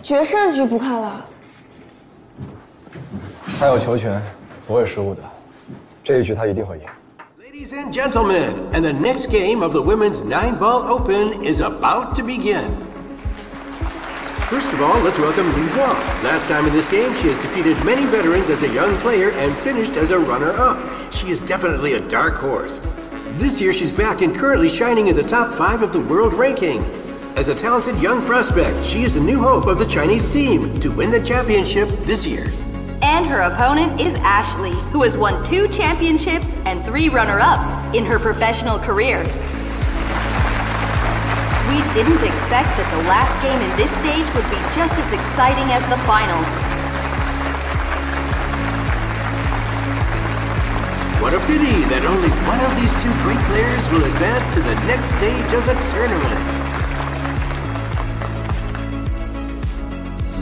决胜局不看了。他有球权，不会失误的。这一局他一定会赢。 Ladies and gentlemen, and the next game of the Women's 9-Ball Open is about to begin. First of all, let's welcome Li Hua. Last time in this game, she has defeated many veterans as a young player and finished as a runner-up. She is definitely a dark horse. This year, she's back and currently shining in the top 5 of the world ranking. As a talented young prospect, she is the new hope of the Chinese team to win the championship this year. And her opponent is Ashley, who has won 2 championships and 3 runner-ups in her professional career. We didn't expect that the last game in this stage would be just as exciting as the final. What a pity that only one of these 2 great players will advance to the next stage of the tournament.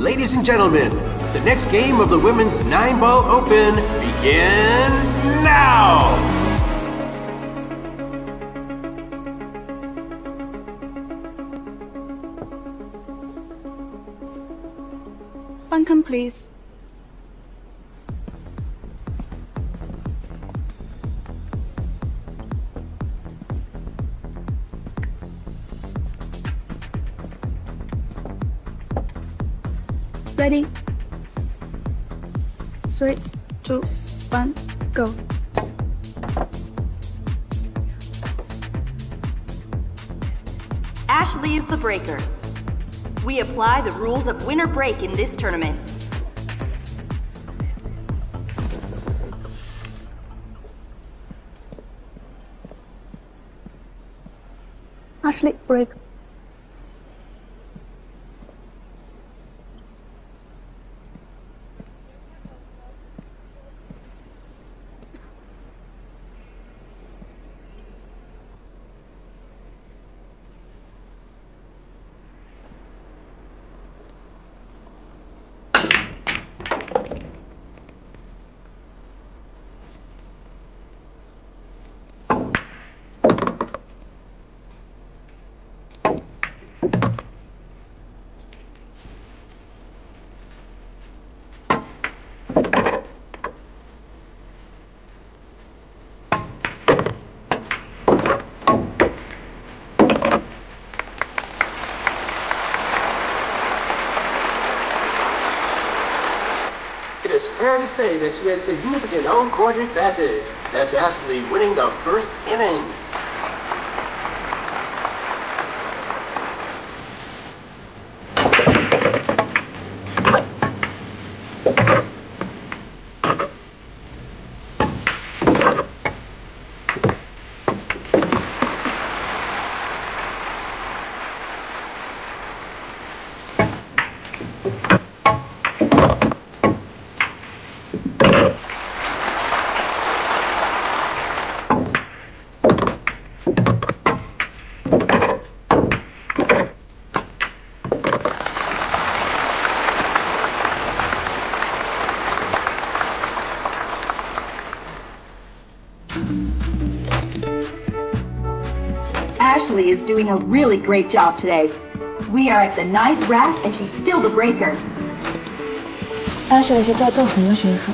Ladies and gentlemen, the next game of the Women's 9-Ball Open begins now! Welcome, please. Ready? 3, 2, 1, go. Ashley is the breaker. We apply the rules of winner break in this tournament. Ashley, break. It is fair to say that she had significant home court advantage. That's Ashley winning the first inning. Ashley is doing a really great job today. We are at the 9th rack and she's still the breaker. Ashley 是教教程的选手，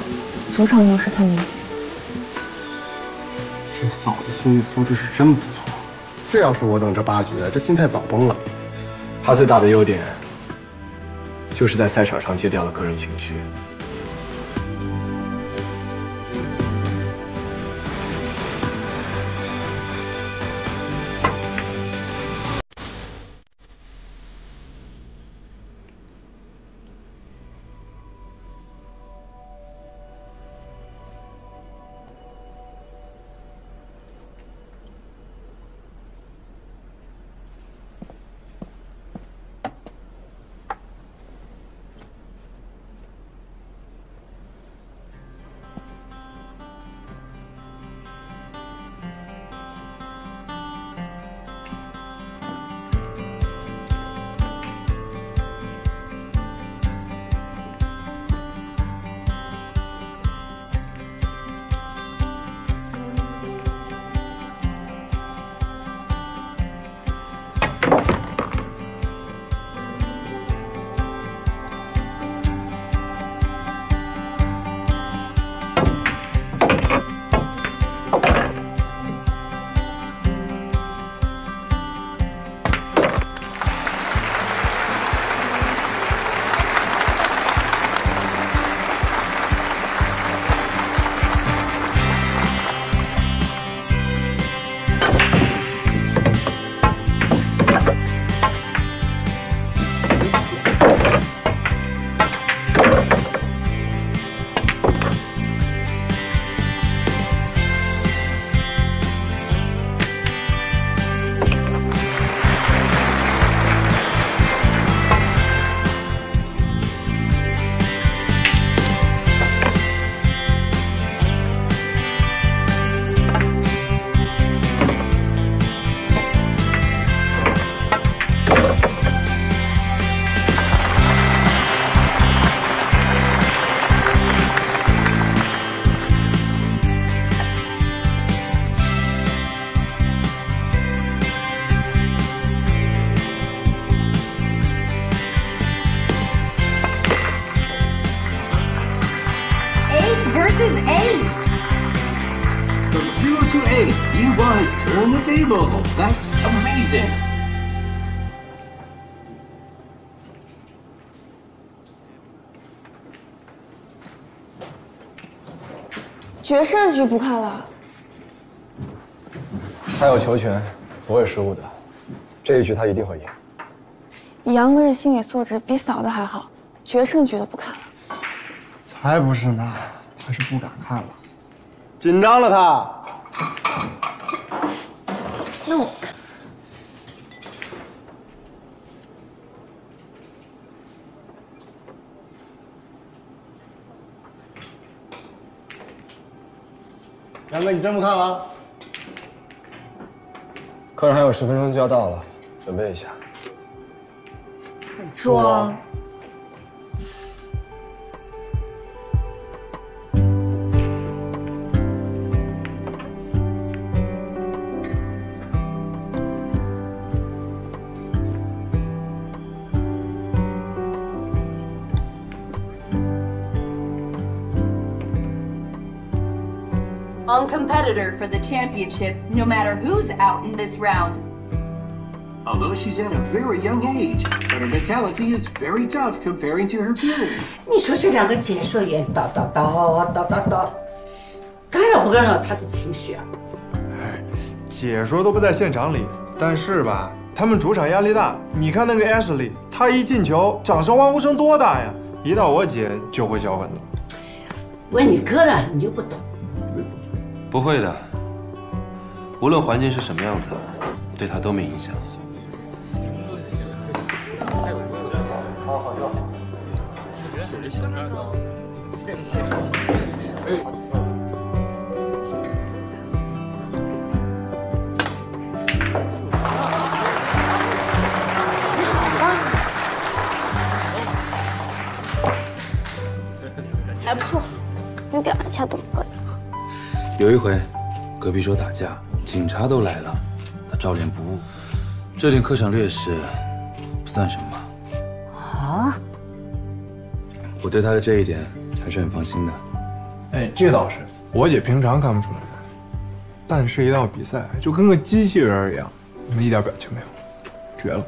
主场优势太明显。这嫂子心理素质是真不错。这要是我等这8局，这心态早崩了。他最大的优点，就是在赛场上戒掉了个人情绪。Okay, you boys turn the table. That's amazing. 决胜局不看了。他有球权，不会失误的。这一局他一定会赢。杨哥这心理素质比嫂子还好，决胜局都不看了。才不是呢，他是不敢看了，紧张了他。那我看。杨哥，你真不看了？客人还有10分钟就要到了，准备一下。装。On competitor for the championship, no matter who's out in this round. Although she's at a very young age, but her mentality is very tough comparing to her peers. 你说这两个解说员叨，干扰不干扰他的情绪啊？解说都不在现场里，但是吧，他们主场压力大。你看那个 Ashley， 她一进球，掌声欢呼声多大呀！一到我姐就会销魂了。问你哥呢，你就不懂。不会的，无论环境是什么样子，对他都没影响。还不错，你表扬一下都可以。有一回，隔壁桌打架，警察都来了，他照脸不误，这点客场劣势不算什么。啊？我对他的这一点还是很放心的。哎，这倒是，我姐平常看不出来，但是一到比赛就跟个机器人一样，一点表情没有，绝了。